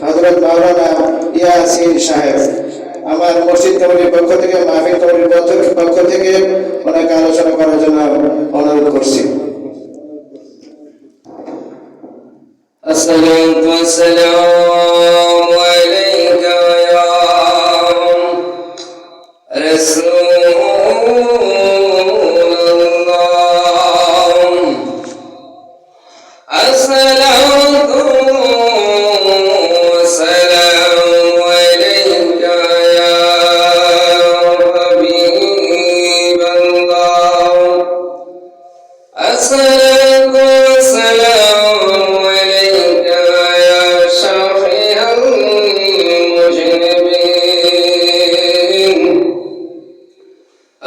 হযরত মাওলানা ইয়াসিন সাহেব আমার মসজিদ কমিটির পক্ষ থেকে, মাহফিল কমিটির পক্ষ থেকে ওনাকে আলোচনা করার জন্য অনুরোধ করছি। الصلاة والسلام عليك يا رسول الله. الصلاة والسلام عليك يا حبيب الله. الصلاة والسلام عليك يا شفيع المذنبين.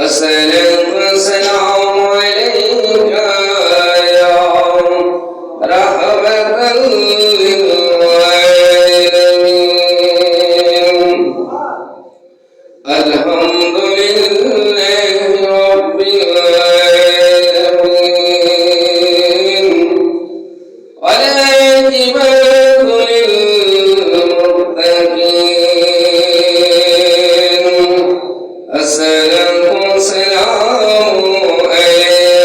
الصلاة والسلام عليك يا رحمة للعالمين. الحمد لله رب العالمين. والعاقبة للمتقين. الصلاة والسلام عليك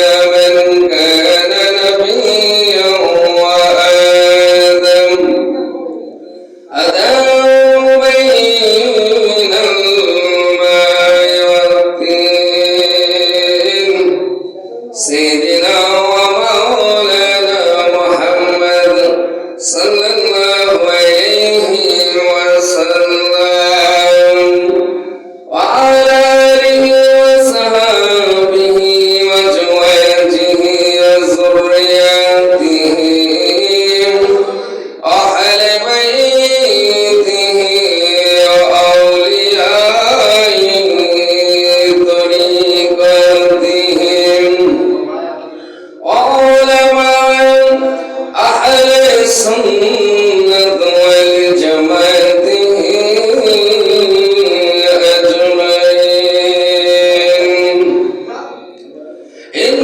يا من كان نبيا وآدم. أدام بين الماء والطين. سيدنا ومولانا محمد صلى الله عليه وسلم وعلى آله وصحبه وأزواجه وذرياته وأهل بيته وأوليائه طريقتهم وعلماء أهل السنة والجماعة أجمعين. إن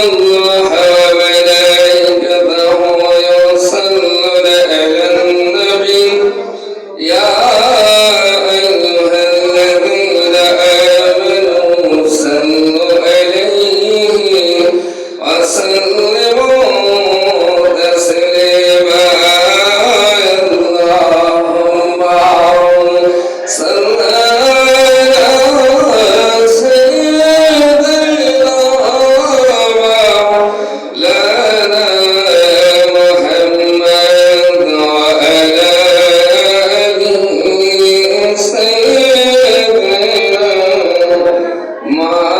الله وملائكته يصلون على النبي يا أيها الذين آمنوا صلوا عليه وسلموا تسليما. اللهم صل على سيدنا مولانا محمد وعلى آله سيدنا مولانا محمد.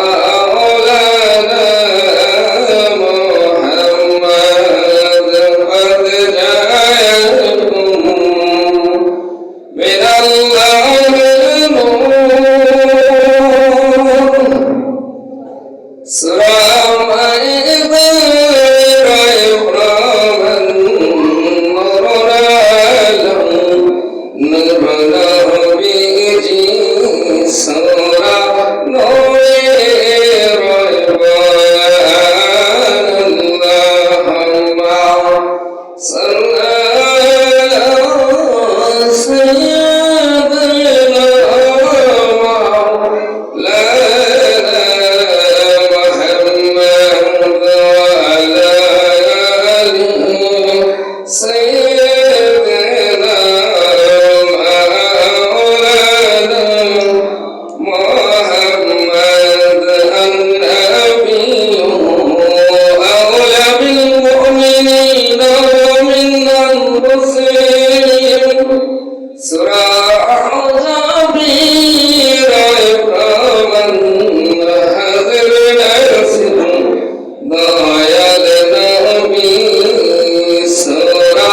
قد جاءكم من الله نور. سلام عليكم দয়াল নবী সুরা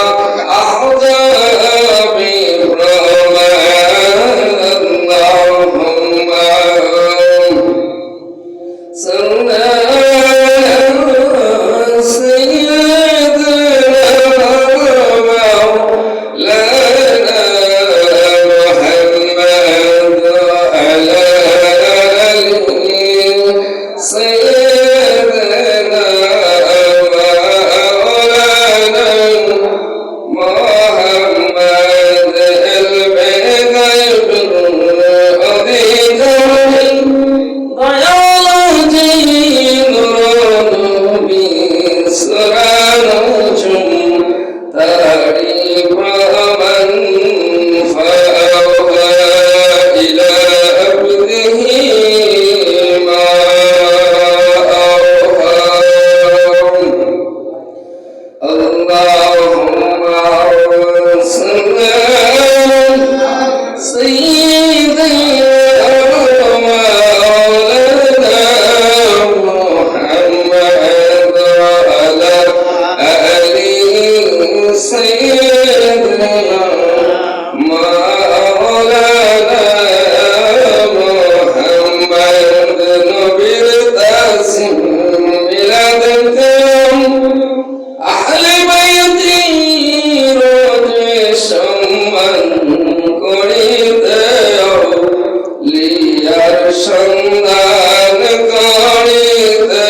সন্ধান করিতে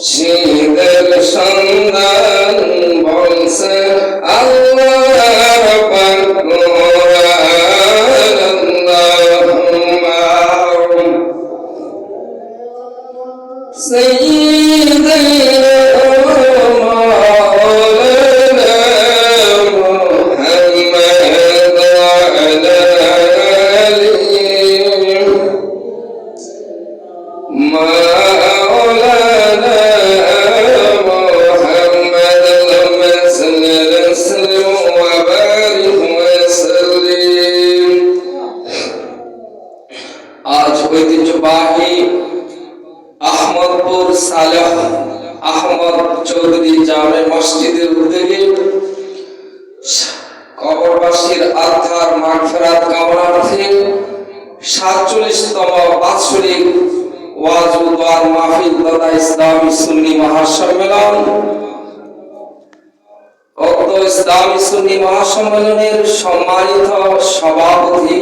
শীতের সন্ধান বলছে আল্লাহর পাক কোরআন। আল্লাহুম্মা সাইয়্যিদানা মাওলানা মুহাম্মদ ওয়া আলা আলিহি مولانا محمد اللهم صل وسلم وبارك وسلم। আজ ঐতিহ্যবাহী আহমদপুর সালেহ আহমদ চৌধুরী জামে মসজিদের উদ্যোগে কবরবাসীর আত্মার মাগফিরাত কামনার্থে 47তম বাৎসরিক ওয়াজ ও দোয়ার মাহফিল তথা ইসলামী সুন্নি মহাসম্মেলন উক্ত ইসলামী সুন্নি মহাসম্মেলনের সম্মানিত সভাপতি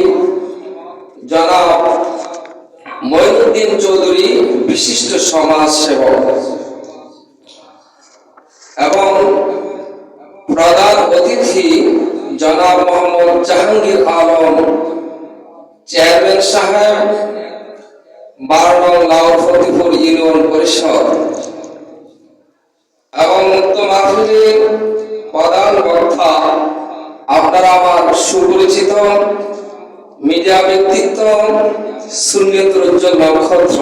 জনাব মঈনুদ্দিন চৌধুরী বিশিষ্ট সমাজ সেবক এবং প্রধান অতিথি জনাব মোহাম্মদ জাহাঙ্গীর আলম চেয়ারম্যান সাহেব 12 নং লাউর ফতিপুর ইউনিয়ন পরিষদ এবং উক্ত মাহফিলের প্রধান বক্তা আপনারা আমার সুপরিচিত মিডিয়া ব্যক্তিত্ব সুন্নিয়তের উজ্জ্বল নক্ষত্র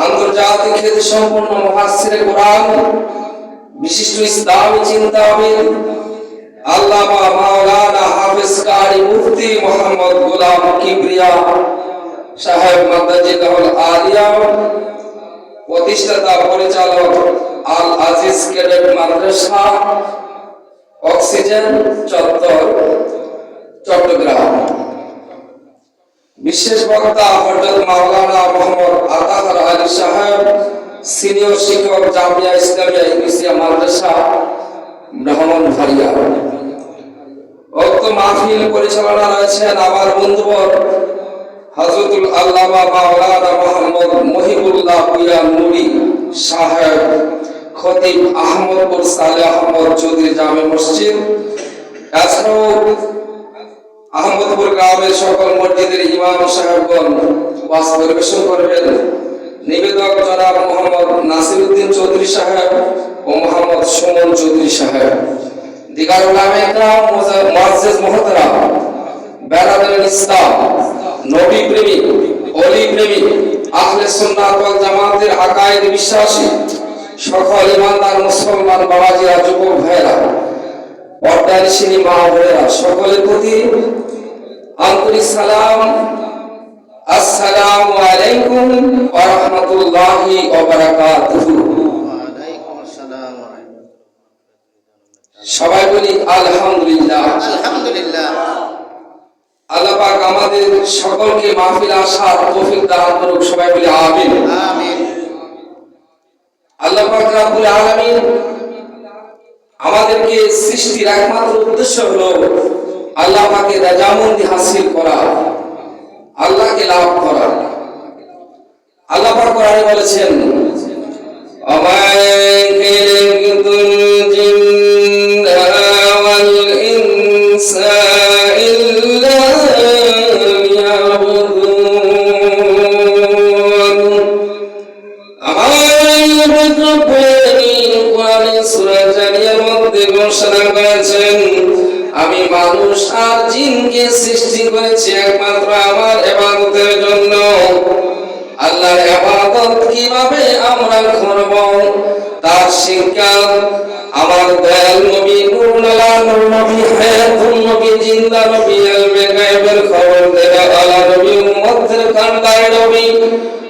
আন্তর্জাতিক খ্যাতি সম্পন্ন মুফাসসিরে কোরআন বিশিষ্ট ইসলামী চিন্তাবিদ আল্লামা মাওলানা হাফেজ কারি মুফতি মোহাম্মদ গোলাম কিবরিয়া সাহেব মাদ্দাজিদাহুল আলিয়া প্রতিষ্ঠাতা পরিচালক আল আজিজ ক্যাডেট মাদ্রাসা অক্সিজেন চত্বর চট্টগ্রাম বিশেষ বক্তা হযরত মাওলানা মোহাম্মদ আতাহার আলী সাহেব সিনিয়র শিক্ষক জামিয়া ইসলামিয়া ইংলিশিয়া মাদ্রাসা ব্রাহ্মণবাড়িয়া। উক্ত মাহফিল পরিচালনা রয়েছেন আমার বন্ধুবর হযরতুল আল্লামা মাওলানা মোহাম্মদ মহিবুল্লাহ ভূঁইয়া নুরি সাহেব খতিব আহমদপুর সালেহ আহমদ চৌধুরী জামে মসজিদ। এছাড়াও আহমদপুর গ্রামের সকল মসজিদের ইমাম সাহেবগণ ওয়াজ পরিবেশন করবেন। নিবেদক জনাব মোহাম্মদ নাসিরউদ্দিন চৌধুরী সাহেব ও মোহাম্মদ সুমন চৌধুরী সাহেব। দিগার উলামায়ে কেরাম মুআজ্জিজ মুহতারাম বেরাদুল ইসলাম নবী প্রেমিক ওলি প্রেমিক আহলে সুন্নাত ওয়াল জামাতের আকায়েদ বিশ্বাসী সকল ইমানদার মুসলমান বাবাজিরা যুবক ভাইরা পর্দানিশিনী মা বোনেরা সকলের প্রতি আন্তরিক সালাম। আসসালামু আলাইকুম ওয়া রাহমাতুল্লাহি ওয়া বারাকাতুহু। সবাই বলি আলহামদুলিল্লাহ। আলহামদুলিল্লাহ। আল্লাহ পাক আমাদের সকলকে মাহফিল আসার তৌফিক দান করুক। সবাই বলি আমিন। আমিন। আল্লাহ পাক রব্বুল আলামিন আমাদেরকে সৃষ্টির একমাত্র উদ্দেশ্য হলো আল্লাহ পাকের রাজামন্দি হাসিল করা, আল্লাহকে লাভ করা। আল্লাহ পাক কোরআনে বলেছেন আমি মানুষ আর জিনকে সৃষ্টি করেছি একমাত্র আমার ইবাদতের জন্য। আল্লাহর ইবাদত কিভাবে আমরা করব তার শিক্ষা আমার দয়াল নবী নূরুল আলা নূর নবী হায়াতুন নবী জিন্দা নবী আলমে গায়বের খবর দেওয়া আলা নবী উম্মতের কান্ডায় নবী